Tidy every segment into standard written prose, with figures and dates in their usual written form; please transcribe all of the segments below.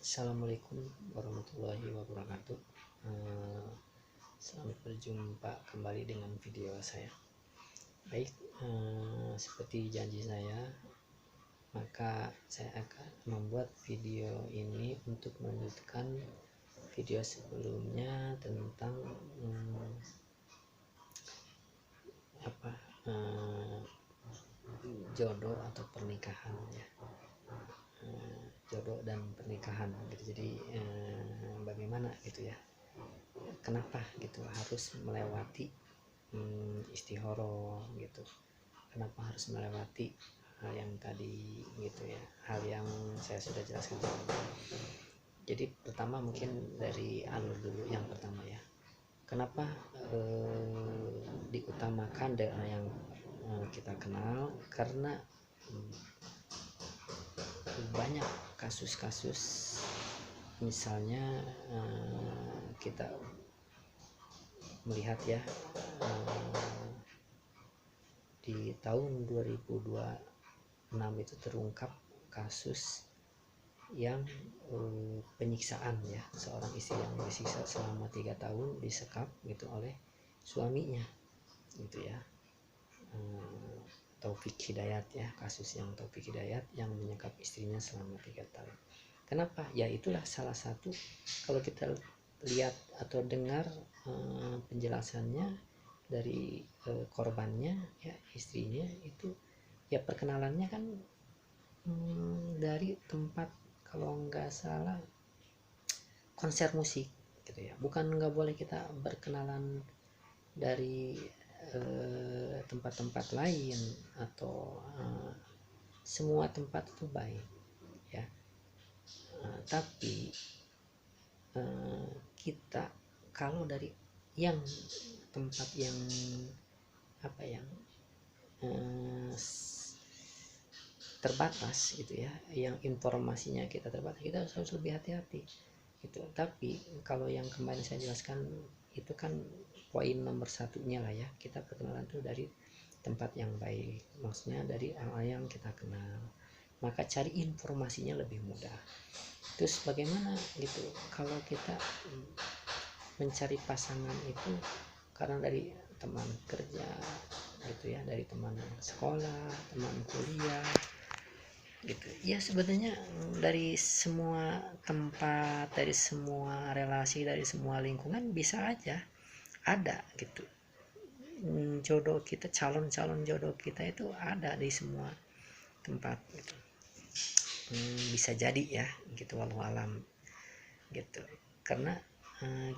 Assalamualaikum warahmatullahi wabarakatuh. Selamat berjumpa kembali dengan video saya. Baik, seperti janji saya, maka saya akan membuat video ini untuk melanjutkan video sebelumnya tentang jodoh atau pernikahan ya. Jodoh dan pernikahan gitu. Jadi bagaimana gitu ya, kenapa gitu harus melewati istihoroh gitu, kenapa harus melewati hal yang tadi gitu ya, hal yang saya sudah jelaskan. Jadi pertama mungkin dari alur dulu. Yang pertama ya, kenapa diutamakan dengan yang kita kenal, karena banyak kasus-kasus, misalnya kita melihat ya, di tahun 2026 itu terungkap kasus yang penyiksaan ya, seorang istri yang disiksa selama 3 tahun disekap gitu oleh suaminya gitu ya. Taufik Hidayat ya, kasus yang Taufik Hidayat yang menyekap istrinya selama 3 tahun. Kenapa? Ya itulah salah satu, kalau kita lihat atau dengar penjelasannya dari korbannya ya, istrinya itu ya, perkenalannya kan dari tempat, kalau nggak salah konser musik gitu ya. Bukan nggak boleh kita berkenalan dari tempat-tempat lain atau semua tempat itu baik ya, tapi kita kalau dari yang tempat yang yang terbatas gitu ya, yang informasinya kita terbatas, kita harus lebih hati-hati gitu. Tapi kalau yang kemarin saya jelaskan itu kan poin nomor satunya lah ya, kita perkenalan tuh dari tempat yang baik, maksudnya dari orang yang kita kenal, maka cari informasinya lebih mudah. Terus bagaimana gitu kalau kita mencari pasangan itu karena dari teman kerja gitu ya, dari teman sekolah, teman kuliah gitu ya, sebenarnya dari semua tempat, dari semua relasi, dari semua lingkungan bisa aja ada gitu jodoh kita, calon jodoh kita itu ada di semua tempat gitu. Bisa jadi ya gitu, walau alam gitu. Karena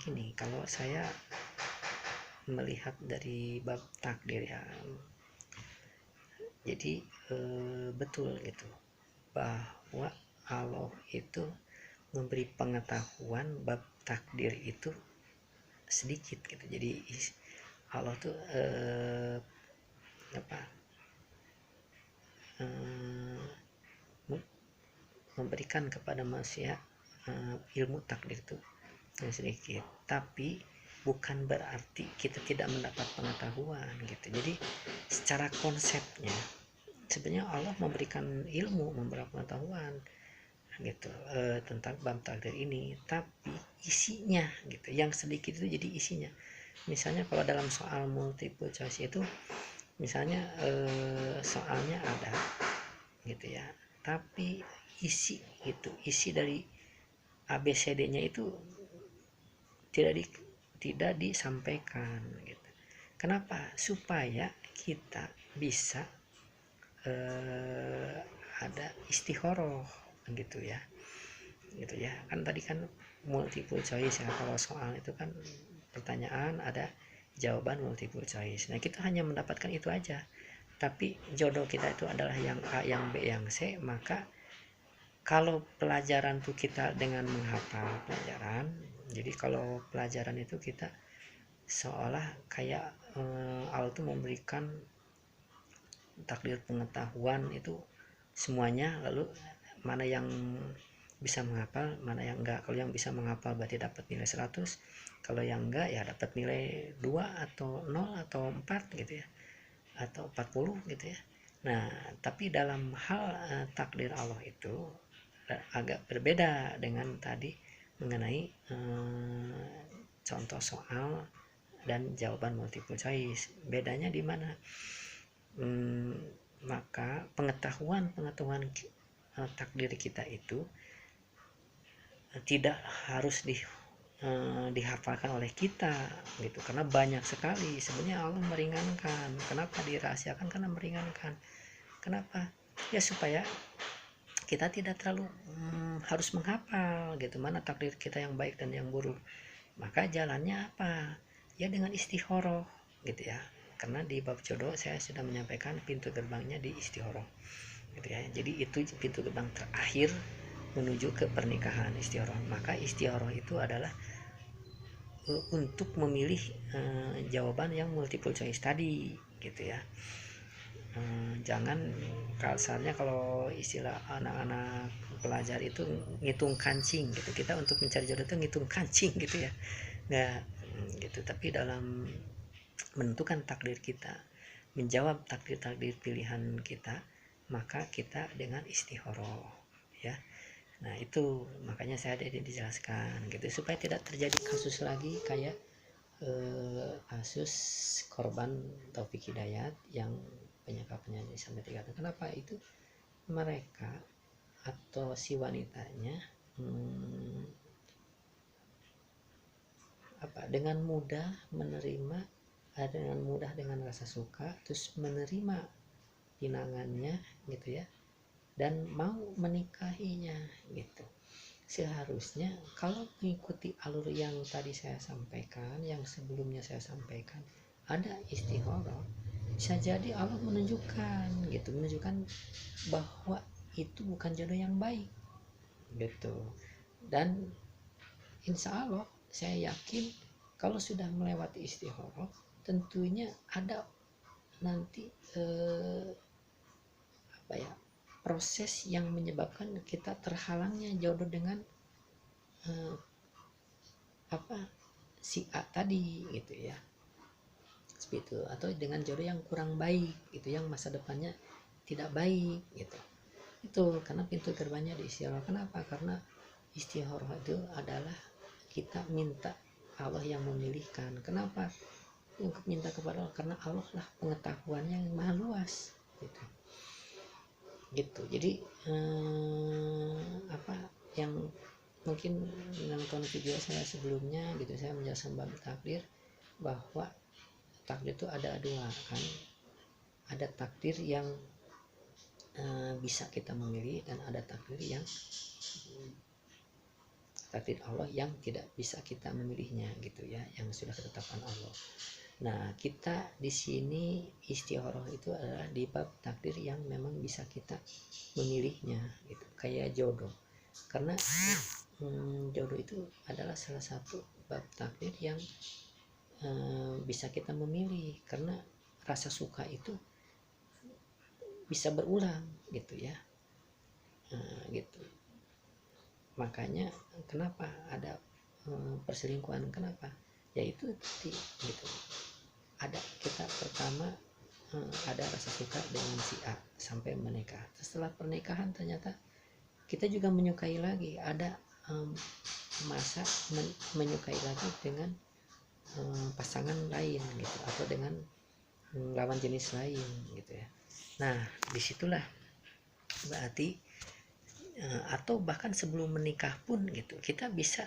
gini, kalau saya melihat dari bab takdir ya, jadi betul gitu bahwa Allah itu memberi pengetahuan bab takdir itu sedikit gitu. Jadi Allah tuh memberikan kepada manusia ilmu takdir itu yang sedikit, tapi bukan berarti kita tidak mendapat pengetahuan gitu. Jadi secara konsepnya sebenarnya Allah memberikan ilmu, memberikan pengetahuan gitu tentang bab takdir ini, tapi isinya gitu yang sedikit itu jadi isinya. Misalnya kalau dalam soal multiple choice itu misalnya soalnya ada gitu ya, tapi isi gitu, isi dari ABCD-nya itu tidak disampaikan gitu. Kenapa? Supaya kita bisa ada istihoroh gitu ya, kan tadi kan multiple choice ya, kalau soal itu kan pertanyaan ada jawaban multiple choice. Nah, kita hanya mendapatkan itu aja, tapi jodoh kita itu adalah yang A, yang B, yang C, maka kalau pelajaran tuh kita dengan menghafal pelajaran, jadi kalau pelajaran itu kita seolah kayak Allah tuh memberikan takdir pengetahuan itu semuanya, lalu mana yang bisa menghafal, mana yang enggak. Kalau yang bisa menghafal berarti dapat nilai 100, kalau yang enggak ya dapat nilai 2 atau 0 atau 4 gitu ya, atau 40 gitu ya. Nah, tapi dalam hal takdir Allah itu agak berbeda dengan tadi mengenai contoh soal dan jawaban multiple choice. Bedanya di mana? Maka pengetahuan takdir kita itu tidak harus dihafalkan oleh kita gitu, karena banyak sekali sebenarnya Allah meringankan. Kenapa dirahasiakan? Karena meringankan. Kenapa? Ya supaya kita tidak terlalu harus menghafal gitu mana takdir kita yang baik dan yang buruk. Maka jalannya apa? Ya dengan istikharah gitu ya. Karena di bab jodoh saya sudah menyampaikan pintu gerbangnya di istikharah gitu ya. Jadi itu pintu gerbang terakhir menuju ke pernikahan, istikharah. Maka istikharah itu adalah untuk memilih jawaban yang multiple choice tadi gitu ya. Jangan kasarnya kalau istilah anak-anak pelajar itu ngitung kancing gitu. Kita untuk mencari jodoh itu ngitung kancing gitu ya, nggak gitu. Tapi dalam menentukan takdir kita, menjawab takdir-takdir pilihan kita, maka kita dengan istikharah ya. Nah itu makanya saya dijelaskan gitu supaya tidak terjadi kasus lagi kayak kasus korban Taufik Hidayat yang penyebabnya sampai 3 tahun. Kenapa itu? Mereka atau si wanitanya dengan mudah menerima, dengan mudah dengan rasa suka, terus menerima pinangannya gitu ya, dan mau menikahinya gitu. Seharusnya kalau mengikuti alur yang tadi saya sampaikan, yang sebelumnya saya sampaikan, ada istikharah, bisa jadi Allah menunjukkan gitu, menunjukkan bahwa itu bukan jodoh yang baik gitu. Dan insya Allah saya yakin kalau sudah melewati istikharah, tentunya ada nanti proses yang menyebabkan kita terhalangnya jodoh dengan si A tadi gitu ya, seperti itu. Atau dengan jodoh yang kurang baik gitu, yang masa depannya tidak baik gitu. Itu karena pintu gerbangnya di istikharah. Kenapa? Karena istikharah itu adalah kita minta Allah yang memilihkan. Kenapa? Untuk minta kepada Allah, karena Allah lah pengetahuannya yang maha luas gitu. Jadi yang mungkin menonton video saya sebelumnya gitu, saya menjelaskan bab takdir bahwa takdir itu ada dua kan, ada takdir yang bisa kita memilih dan ada takdir Allah yang tidak bisa kita memilihnya gitu ya, yang sudah ketetapan Allah. Nah, kita di sini istikharah itu adalah di bab takdir yang memang bisa kita memilihnya gitu, kayak jodoh. Karena jodoh itu adalah salah satu bab takdir yang bisa kita memilih, karena rasa suka itu bisa berulang gitu ya. Gitu. Makanya kenapa ada perselingkuhan? Kenapa? Yaitu gitu. Ada kita pertama ada rasa suka dengan si A sampai menikah. Setelah pernikahan ternyata kita juga menyukai lagi, ada masa menyukai lagi dengan pasangan lain gitu, atau dengan lawan jenis lain gitu ya. Nah disitulah berarti atau bahkan sebelum menikah pun gitu, kita bisa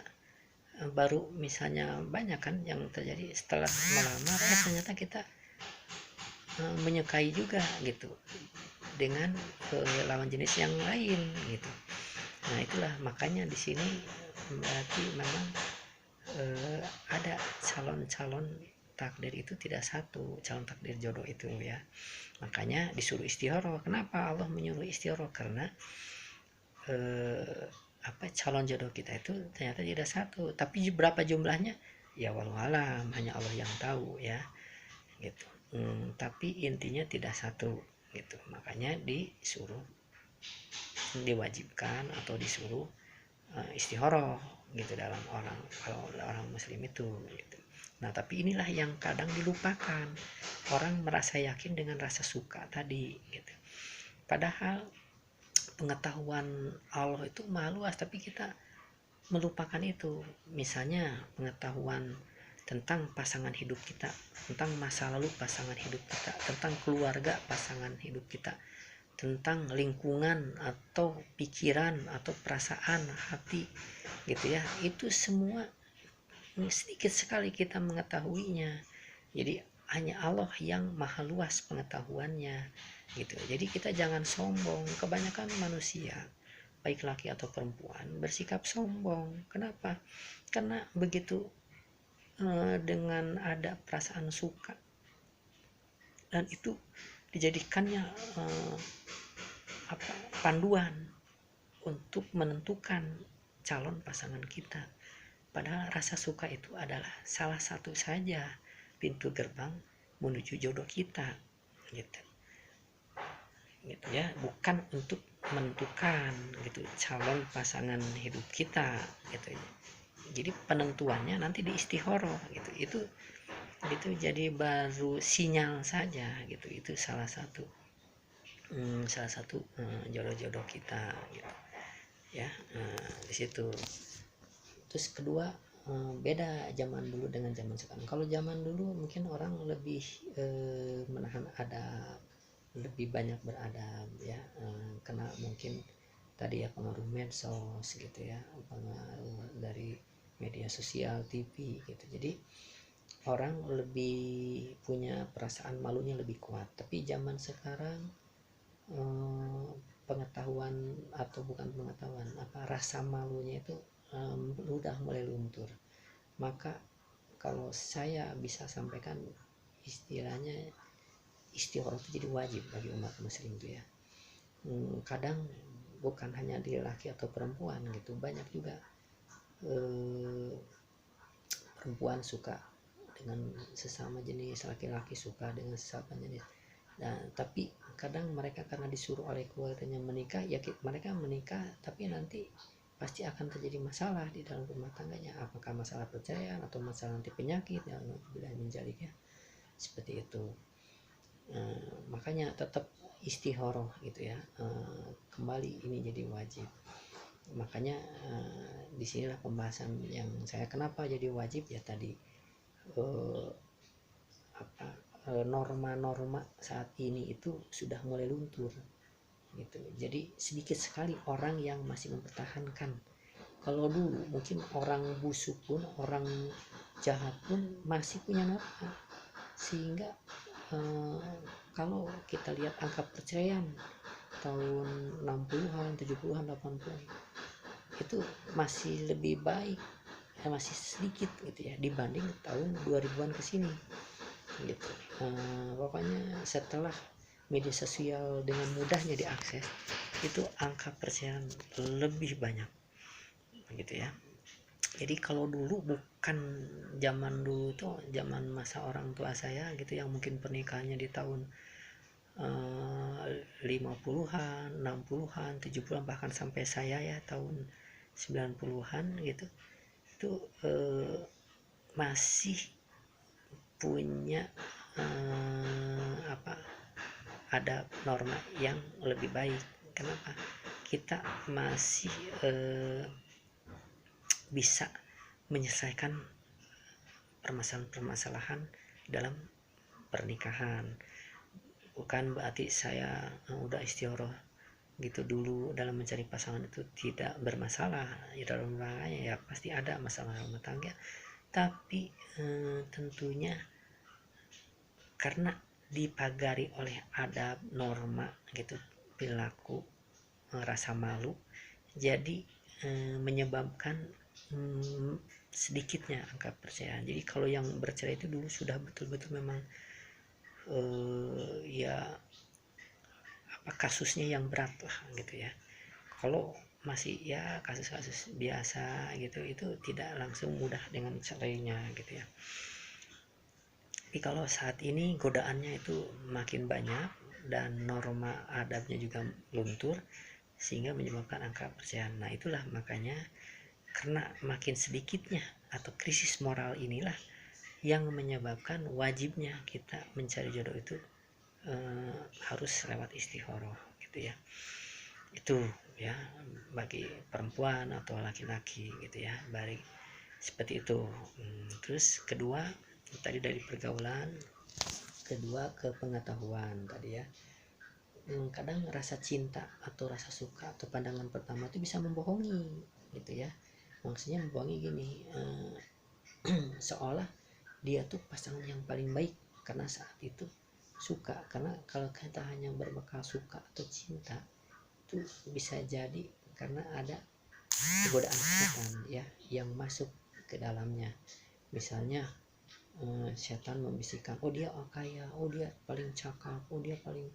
baru misalnya banyak kan yang terjadi setelah melamar ternyata kita menyukai juga gitu dengan lawan jenis yang lain gitu. Nah itulah makanya di sini berarti memang ada calon takdir itu tidak satu, calon takdir jodoh itu ya. Makanya disuruh istikharah. Kenapa Allah menyuruh istikharah? Karena calon jodoh kita itu ternyata tidak satu, tapi berapa jumlahnya ya walau alam, hanya Allah yang tahu ya gitu. Tapi intinya tidak satu gitu. Makanya diwajibkan atau disuruh istikharah gitu dalam kalau orang muslim itu gitu. Nah tapi inilah yang kadang dilupakan, orang merasa yakin dengan rasa suka tadi gitu, padahal pengetahuan Allah itu maha luas, tapi kita melupakan itu. Misalnya pengetahuan tentang pasangan hidup kita, tentang masa lalu pasangan hidup kita, tentang keluarga pasangan hidup kita, tentang lingkungan atau pikiran atau perasaan hati gitu ya. Itu semua sedikit sekali kita mengetahuinya. Jadi hanya Allah yang maha luas pengetahuannya gitu. Jadi kita jangan sombong. Kebanyakan manusia baik laki atau perempuan bersikap sombong. Kenapa? Karena begitu dengan ada perasaan suka dan itu dijadikannya panduan untuk menentukan calon pasangan kita. Padahal rasa suka itu adalah salah satu saja pintu gerbang menuju jodoh kita gitu ya, bukan untuk menentukan gitu calon pasangan hidup kita gitu. Jadi penentuannya nanti di istikharah gitu. Itu jadi baru sinyal saja gitu. Itu salah satu jodoh-jodoh kita gitu ya. Di situ. Terus kedua, beda zaman dulu dengan zaman sekarang. Kalau zaman dulu mungkin orang lebih menahan adab, lebih banyak beradab ya, karena mungkin tadi ya pengaruh medsos gitu ya, pengaruh dari media sosial, TV gitu. Jadi orang lebih punya perasaan malunya lebih kuat. Tapi zaman sekarang pengetahuan atau bukan pengetahuan, rasa malunya itu udah mulai luntur. Maka kalau saya bisa sampaikan, istilahnya istikharah itu jadi wajib bagi umat muslim itu ya. Kadang bukan hanya di laki atau perempuan gitu, banyak juga perempuan suka dengan sesama jenis, laki-laki suka dengan sesama jenis. Nah, tapi kadang mereka karena disuruh oleh keluarganya menikah, ya mereka menikah, tapi nanti pasti akan terjadi masalah di dalam rumah tangganya, apakah masalah perceraian atau masalah nanti penyakit yang bila menjalik ya, seperti itu. Makanya tetap istikharah gitu ya, kembali ini jadi wajib. Makanya disinilah pembahasan yang saya kenapa jadi wajib ya tadi, norma-norma saat ini itu sudah mulai luntur gitu. Jadi sedikit sekali orang yang masih mempertahankan. Kalau dulu mungkin orang busuk pun, orang jahat pun masih punya norma, sehingga kalau kita lihat angka perceraian tahun 60-an, 70-an, 80-an itu masih lebih baik, masih sedikit gitu ya dibanding tahun 2000-an ke sini gitu. Pokoknya setelah media sosial dengan mudahnya diakses, itu angka perceraian lebih banyak gitu ya. Jadi kalau dulu bukan zaman dulu tuh, zaman masa orang tua saya gitu yang mungkin pernikahannya di tahun 50-an, 60-an, 70-an, bahkan sampai saya ya tahun 90-an gitu. Itu masih punya ada norma yang lebih baik. Kenapa? Kita masih bisa menyelesaikan permasalahan-permasalahan dalam pernikahan. Bukan berarti saya udah istikharah gitu dulu dalam mencari pasangan itu tidak bermasalah ya, dalam rumah tangga ya pasti ada masalah rumah tangga, tapi tentunya karena dipagari oleh adab, norma gitu, perilaku, rasa malu, jadi menyebabkan sedikitnya angka perceraian. Jadi kalau yang bercerai itu dulu sudah betul-betul memang kasusnya yang berat lah gitu ya. Kalau masih ya kasus-kasus biasa gitu, itu tidak langsung mudah dengan cerainya gitu ya. Tapi kalau saat ini godaannya itu makin banyak dan norma adabnya juga luntur, sehingga menyebabkan angka perceraian. Nah itulah makanya karena makin sedikitnya atau krisis moral inilah yang menyebabkan wajibnya kita mencari jodoh itu harus lewat istikharah gitu ya. Itu ya bagi perempuan atau laki-laki gitu ya, balik seperti itu. Terus kedua tadi dari pergaulan, kedua ke pengetahuan tadi ya. Kadang rasa cinta atau rasa suka atau pandangan pertama itu bisa membohongi gitu ya. Maksudnya membohongi gini, seolah dia tuh pasangan yang paling baik karena saat itu suka. Karena kalau kita hanya berbekal suka atau cinta itu bisa jadi karena ada godaan setan ya yang masuk ke dalamnya. Misalnya setan membisikkan, oh dia kaya, oh dia paling cakap, oh dia paling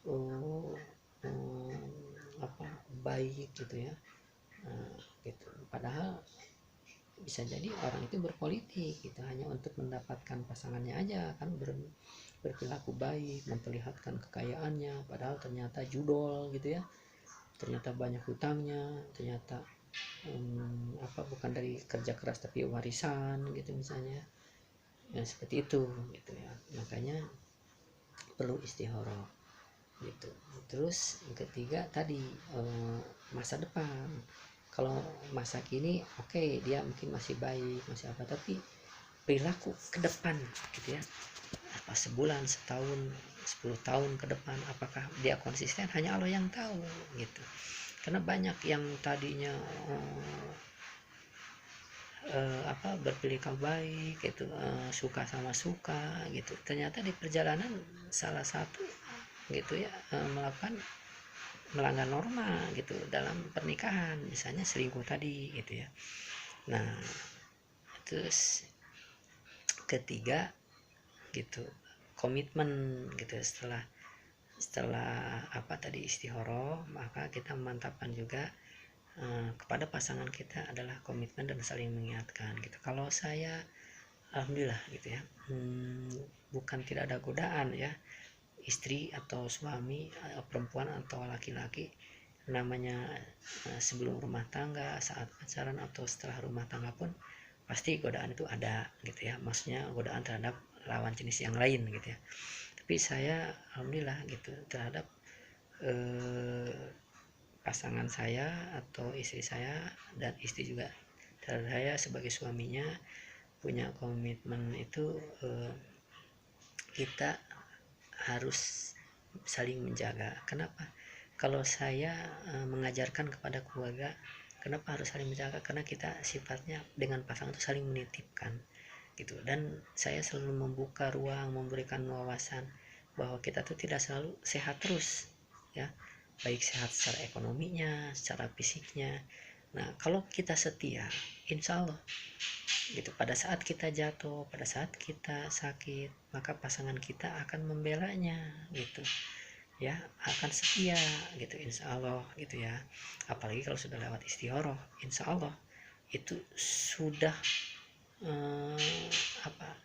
oh, apa baik gitu ya. Gitu. Padahal bisa jadi orang itu berpolitik gitu hanya untuk mendapatkan pasangannya aja kan, berperilaku baik, memperlihatkan kekayaannya, padahal ternyata judol gitu ya, ternyata banyak hutangnya, ternyata bukan dari kerja keras tapi warisan gitu misalnya ya, seperti itu gitu ya. Makanya perlu istihoroh gitu. Terus yang ketiga tadi masa depan. Kalau masa kini oke, dia mungkin masih baik masih apa, tapi perilaku ke depan gitu ya, apa sebulan, setahun, 10 tahun ke depan apakah dia konsisten, hanya Allah yang tahu gitu. Karena banyak yang tadinya berperilaku baik gitu, suka sama suka gitu, ternyata di perjalanan salah satu gitu ya melakukan melanggar norma gitu dalam pernikahan, misalnya selingkuh tadi gitu ya. Nah terus ketiga gitu, komitmen gitu. Setelah apa tadi istihoroh, maka kita memantapkan juga kepada pasangan kita adalah komitmen dan saling mengingatkan gitu. Kalau saya alhamdulillah gitu ya, bukan tidak ada godaan ya, istri atau suami, perempuan atau laki-laki, namanya sebelum rumah tangga, saat pacaran atau setelah rumah tangga pun pasti godaan itu ada gitu ya, maksudnya godaan terhadap lawan jenis yang lain gitu ya. Tapi saya alhamdulillah gitu terhadap pasangan saya atau istri saya, dan istri juga terhadap saya sebagai suaminya, punya komitmen itu kita harus saling menjaga. Kenapa? Kalau saya mengajarkan kepada keluarga kenapa harus saling menjaga, karena kita sifatnya dengan pasangan itu saling menitipkan gitu. Dan saya selalu membuka ruang, memberikan wawasan bahwa kita tuh tidak selalu sehat terus ya, baik sehat secara ekonominya, secara fisiknya. Nah kalau kita setia, insya Allah gitu, pada saat kita jatuh, pada saat kita sakit, maka pasangan kita akan membelanya gitu ya, akan setia gitu insya Allah gitu ya. Apalagi kalau sudah lewat istihoroh, insya Allah itu sudah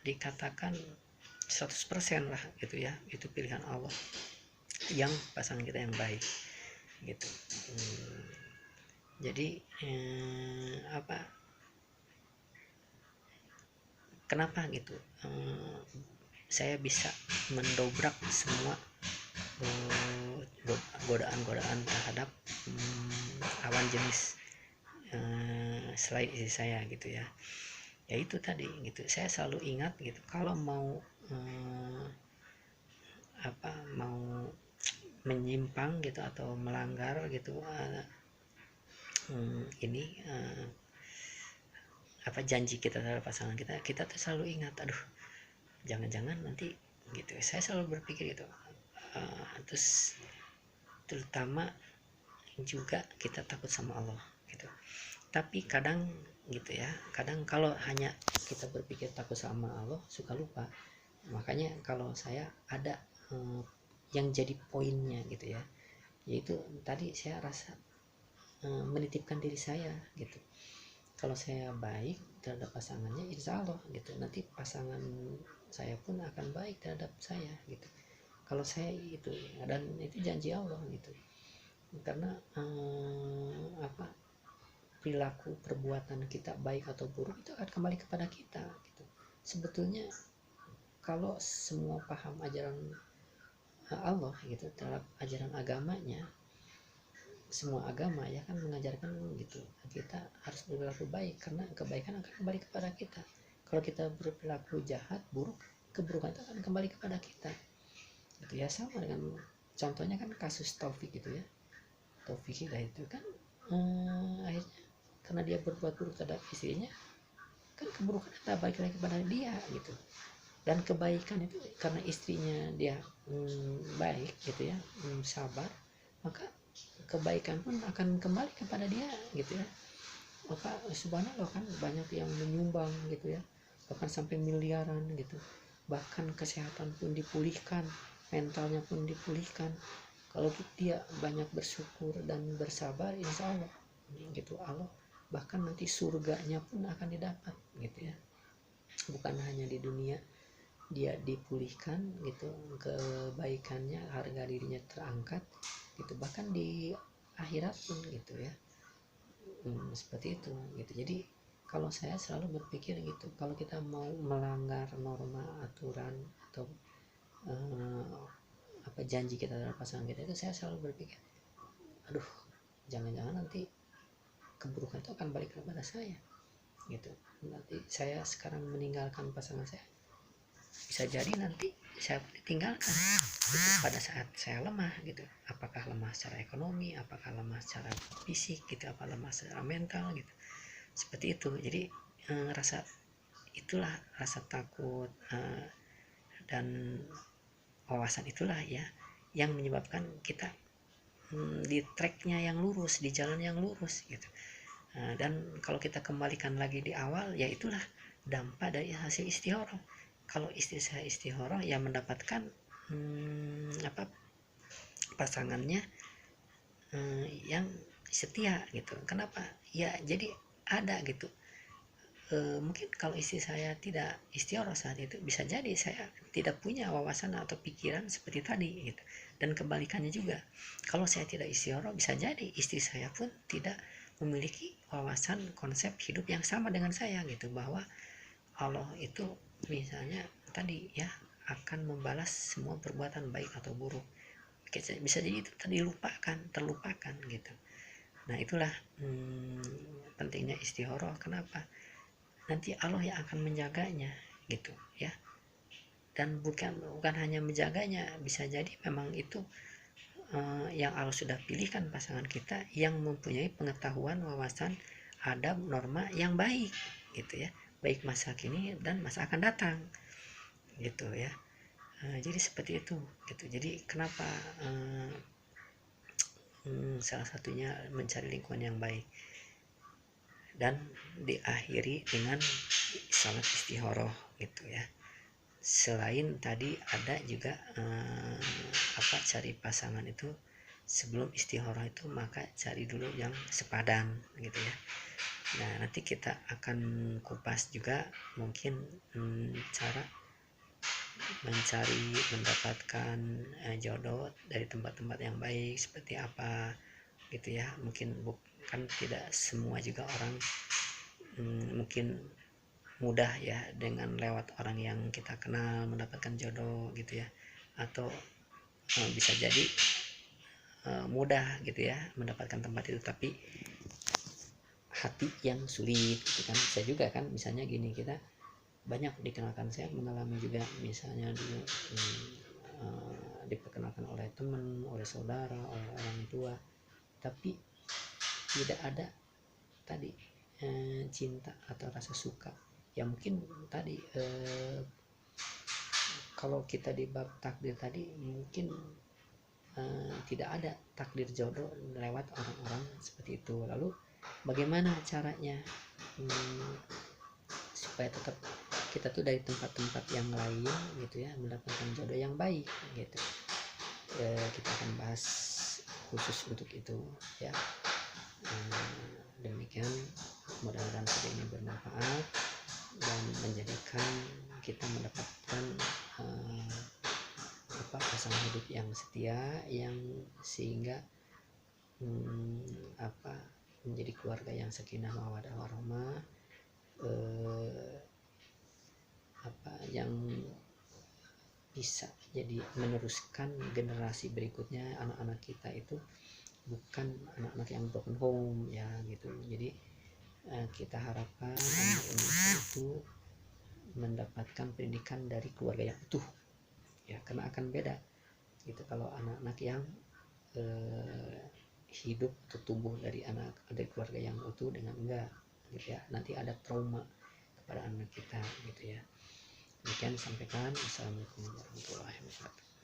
dikatakan 100% lah gitu ya, itu pilihan Allah yang pasangan kita yang baik gitu. Jadi kenapa gitu saya bisa mendobrak semua godaan-godaan terhadap lawan jenis selain istri saya gitu ya. Ya itu tadi gitu, saya selalu ingat gitu, kalau mau mau menyimpang gitu atau melanggar gitu janji kita terhadap pasangan kita, kita tuh selalu ingat, aduh jangan-jangan nanti gitu. Saya selalu berpikir gitu. Terus terutama juga kita takut sama Allah gitu. Tapi kadang gitu ya, kadang kalau hanya kita berpikir takut sama Allah suka lupa. Makanya kalau saya ada yang jadi poinnya gitu ya, yaitu tadi saya rasa menitipkan diri saya gitu. Kalau saya baik terhadap pasangannya, insya Allah gitu, nanti pasangan saya pun akan baik terhadap saya gitu. Kalau saya itu, dan itu janji Allah gitu. Karena perilaku perbuatan kita baik atau buruk itu akan kembali kepada kita gitu. Sebetulnya kalau semua paham ajaran Allah gitu terhadap ajaran agamanya, semua agama ya kan mengajarkan gitu, kita harus berperilaku baik karena kebaikan akan kembali kepada kita. Kalau kita berperilaku jahat, buruk, keburukan itu akan kembali kepada kita. Itu ya sama dengan contohnya kan kasus Taufik gitu ya. Taufik Hidayat itu kan akhirnya karena dia berbuat buruk terhadap istrinya, kan keburukan itu balik lagi kepada dia gitu. Dan kebaikan itu karena istrinya dia baik gitu ya, sabar, maka kebaikan pun akan kembali kepada dia gitu ya. Maka subhanallah kan banyak yang menyumbang gitu ya, bahkan sampai miliaran gitu, bahkan kesehatan pun dipulihkan, mentalnya pun dipulihkan. Kalau dia banyak bersyukur dan bersabar, insya Allah gitu, Allah bahkan nanti surganya pun akan didapat gitu ya. Bukan hanya di dunia dia dipulihkan gitu, kebaikannya, harga dirinya terangkat gitu, bahkan di akhirat pun gitu ya. Seperti itu gitu. Jadi kalau saya selalu berpikir gitu, kalau kita mau melanggar norma, aturan, atau apa janji kita terhadap pasangan kita, itu saya selalu berpikir, aduh jangan-jangan nanti keburukan itu akan balik kepada saya gitu. Nanti saya sekarang meninggalkan pasangan saya, bisa jadi nanti saya ditinggalkan gitu, pada saat saya lemah gitu. Apakah lemah secara ekonomi, apakah lemah secara fisik gitu, apa lemah secara mental gitu. Seperti itu. Jadi rasa itulah, rasa takut dan wawasan itulah ya yang menyebabkan kita di tracknya yang lurus, di jalan yang lurus gitu. Dan kalau kita kembalikan lagi di awal, ya itulah dampak dari hasil istihoroh. Kalau istri saya istihoroh, ya mendapatkan pasangannya yang setia gitu. Kenapa? Ya jadi ada gitu. Mungkin kalau istri saya tidak istihoroh saat itu, bisa jadi saya tidak punya wawasan atau pikiran seperti tadi gitu. Dan kebalikannya juga, kalau saya tidak istihoroh, bisa jadi istri saya pun tidak memiliki wawasan konsep hidup yang sama dengan saya gitu, bahwa Allah itu misalnya tadi ya akan membalas semua perbuatan baik atau buruk. Bisa jadi itu tadi terlupakan gitu. Nah itulah pentingnya istihoroh. Kenapa? Nanti Allah yang akan menjaganya gitu ya. Dan bukan hanya menjaganya, bisa jadi memang itu yang Allah sudah pilihkan pasangan kita yang mempunyai pengetahuan, wawasan, adab, norma yang baik gitu ya, baik masa kini dan masa akan datang gitu ya. Jadi seperti itu gitu. Jadi kenapa salah satunya mencari lingkungan yang baik, dan diakhiri dengan salat istihoroh gitu ya. Selain tadi ada juga cari pasangan itu sebelum istihoroh itu, maka cari dulu yang sepadan gitu ya. Nah nanti kita akan kupas juga mungkin cara mendapatkan jodoh dari tempat-tempat yang baik seperti apa gitu ya. Mungkin bukan tidak semua juga orang mungkin mudah ya dengan lewat orang yang kita kenal mendapatkan jodoh gitu ya, atau bisa jadi mudah gitu ya mendapatkan tempat itu, tapi hati yang sulit gitu kan. Bisa juga kan, misalnya gini, kita banyak dikenalkan, saya mengalami juga misalnya dulu diperkenalkan oleh teman, oleh saudara, oleh orang tua, tapi tidak ada tadi cinta atau rasa suka. Ya mungkin tadi kalau kita di bab takdir tadi mungkin tidak ada takdir jodoh lewat orang-orang seperti itu. Lalu bagaimana caranya supaya tetap kita tuh dari tempat-tempat yang lain gitu ya mendapatkan jodoh yang baik gitu. Kita akan bahas khusus untuk itu ya. Demikian, mudah-mudahan video ini bermanfaat dan menjadikan kita mendapatkan pasangan hidup yang setia, yang sehingga menjadi keluarga yang sakinah mawaddah warahmah, yang bisa jadi meneruskan generasi berikutnya, anak-anak kita itu bukan anak-anak yang broken home ya gitu. Jadi kita harapkan anak Indonesia itu mendapatkan pendidikan dari keluarga yang utuh ya, karena akan beda gitu kalau anak-anak yang hidup atau tumbuh dari keluarga yang utuh dengan enggak gitu ya, nanti ada trauma kepada anak kita gitu ya. Demikian sampaikan. Assalamualaikum warahmatullahi wabarakatuh.